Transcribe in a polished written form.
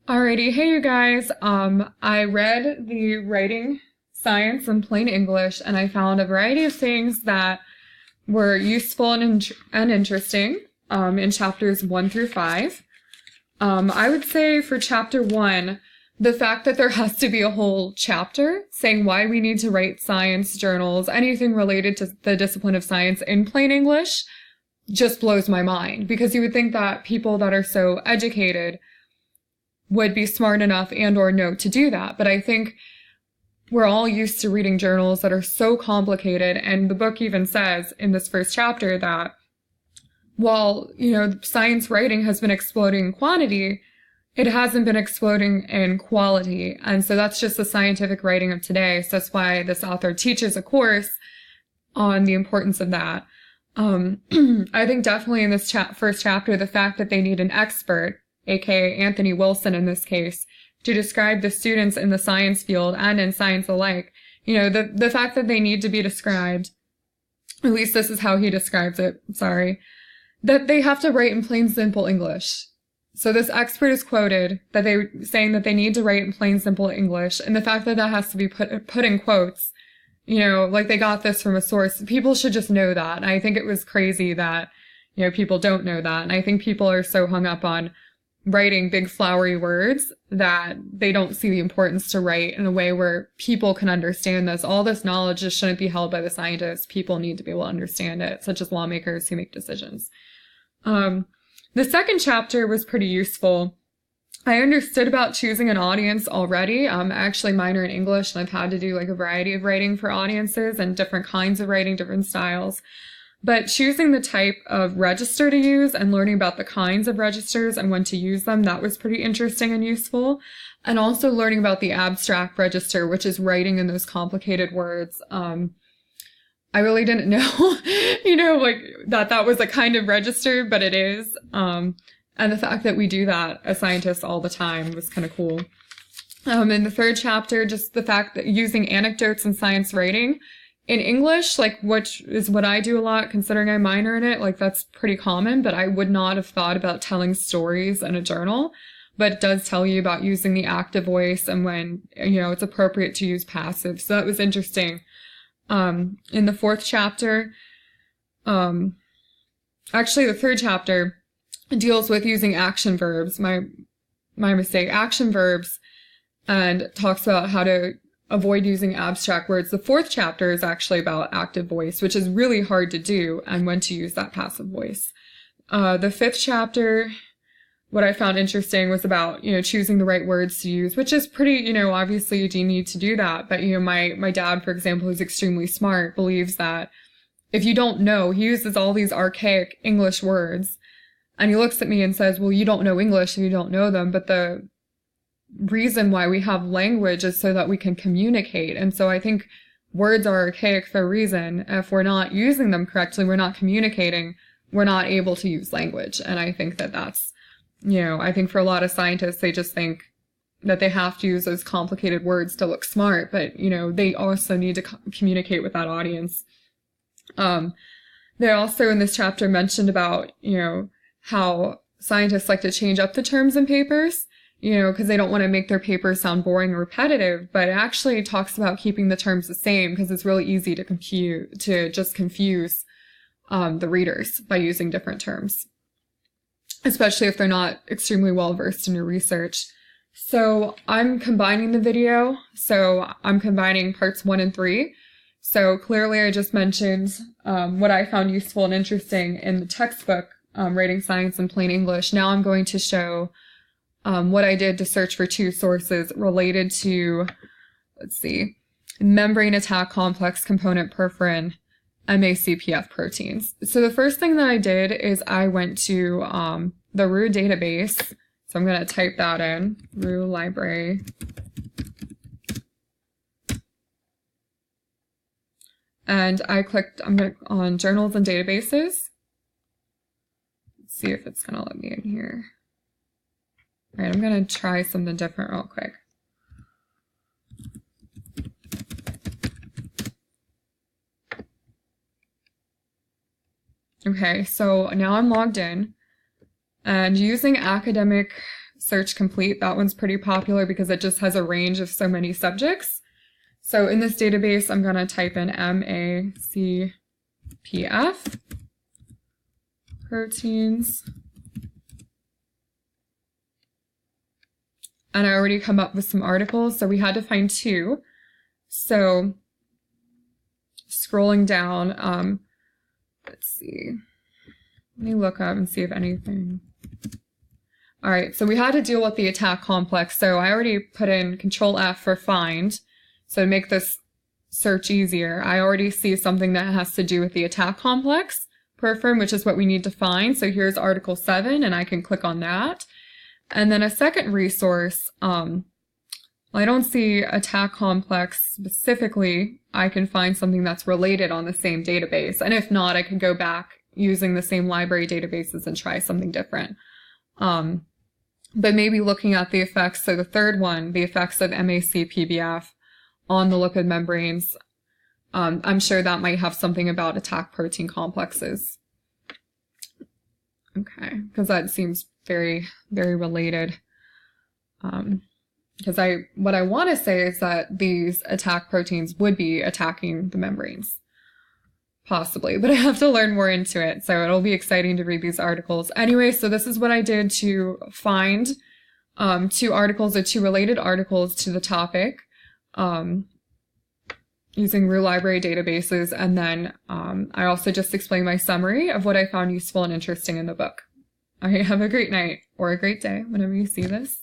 Alrighty, hey you guys. I read the writing science in plain English and I found a variety of things that were useful and interesting in chapters 1 through 5. I would say for chapter 1, the fact that there has to be a whole chapter saying why we need to write science journals, anything related to the discipline of science in plain English, just blows my mind because you would think that people that are so educated would be smart enough and or know to do that. But I think we're all used to reading journals that are so complicated. And the book even says in this first chapter that while, science writing has been exploding in quantity, it hasn't been exploding in quality. And so that's just the scientific writing of today. So that's why this author teaches a course on the importance of that. I think definitely in this first chapter, the fact that they need an expert, aka Anthony Wilson in this case, to describe the students in the science field and in science alike. The fact that they need to be described, at least this is how he describes it, that they have to write in plain, simple English. So this expert is quoted that they saying that they need to write in plain, simple English, and the fact that that has to be put in quotes, like they got this from a source. People should just know that. And I think it was crazy that, people don't know that. And I think people are so hung up on writing big flowery words that they don't see the importance to write in a way where people can understand this. All this knowledge just shouldn't be held by the scientists. People need to be able to understand it, such as lawmakers who make decisions. The second chapter was pretty useful. I understood about choosing an audience already. I'm actually minor in English and I've had to do like a variety of writing for audiences and different kinds of writing, different styles. But choosing the type of register to use and learning about the kinds of registers and when to use them, that was pretty interesting and useful. And also learning about the abstract register, which is writing in those complicated words. I really didn't know, that was a kind of register, but it is. And the fact that we do that as scientists all the time was kind of cool. In the third chapter, just the fact that using anecdotes in science writing, in English, which is what I do a lot, considering I minor in it, that's pretty common, but I would not have thought about telling stories in a journal. But it does tell you about using the active voice and when, it's appropriate to use passive. So that was interesting. In the fourth chapter, actually the third chapter deals with using action verbs, my mistake, action verbs, and talks about how to avoid using abstract words. The fourth chapter is actually about active voice, which is really hard to do, and when to use that passive voice. The fifth chapter, what I found interesting was about, choosing the right words to use, which is pretty, obviously you do need to do that. But, my dad, for example, who's extremely smart, believes that if you don't know, he uses all these archaic English words, and he looks at me and says, well, you don't know English if you don't know them, but the reason why we have language is so that we can communicate. And so I think words are archaic for a reason. If we're not using them correctly, we're not communicating, we're not able to use language. And I think that that's, I think for a lot of scientists, they just think that they have to use those complicated words to look smart, but, they also need to communicate with that audience. They also in this chapter mentioned about, how scientists like to change up the terms in papers, because they don't want to make their papers sound boring and repetitive, but it actually talks about keeping the terms the same because it's really easy to confuse the readers by using different terms, especially if they're not extremely well versed in your research. So I'm combining the video. So I'm combining parts 1 and 3. So clearly I just mentioned what I found useful and interesting in the textbook, Writing Science in Plain English. Now I'm going to show what I did to search for 2 sources related to, membrane attack complex component perforin, MACPF proteins. So the first thing that I did is I went to the RU database. So I'm going to type that in, RU library. And I clicked on journals and databases. Let's see if it's going to let me in here. All right, I'm going to try something different real quick. Okay, so now I'm logged in and using academic Search Complete. That one's pretty popular because it just has a range of so many subjects. So in this database, I'm going to type in MACPF, proteins. And I already come up with some articles, so we had to find 2. So scrolling down, let's see. Let me look up and see if anything. All right, so we had to deal with the attack complex. So I already put in Control F for find. So to make this search easier, I already see something that has to do with the attack complex, perform, which is what we need to find. So here's Article 7, and I can click on that. And then a second resource, I don't see attack complex specifically. I can find something that's related on the same database. And if not, I could go back using the same library databases and try something different. But maybe looking at the effects, so the third one, the effects of MACPBF on the lipid membranes, I'm sure that might have something about attack protein complexes. Okay, because that seems very, very related. Because what I want to say is that these attack proteins would be attacking the membranes. Possibly, but I have to learn more into it. So it'll be exciting to read these articles. Anyway, so this is what I did to find 2 articles or 2 related articles to the topic using Root Library databases. And then I also just explained my summary of what I found useful and interesting in the book. All right, have a great night or a great day whenever you see this.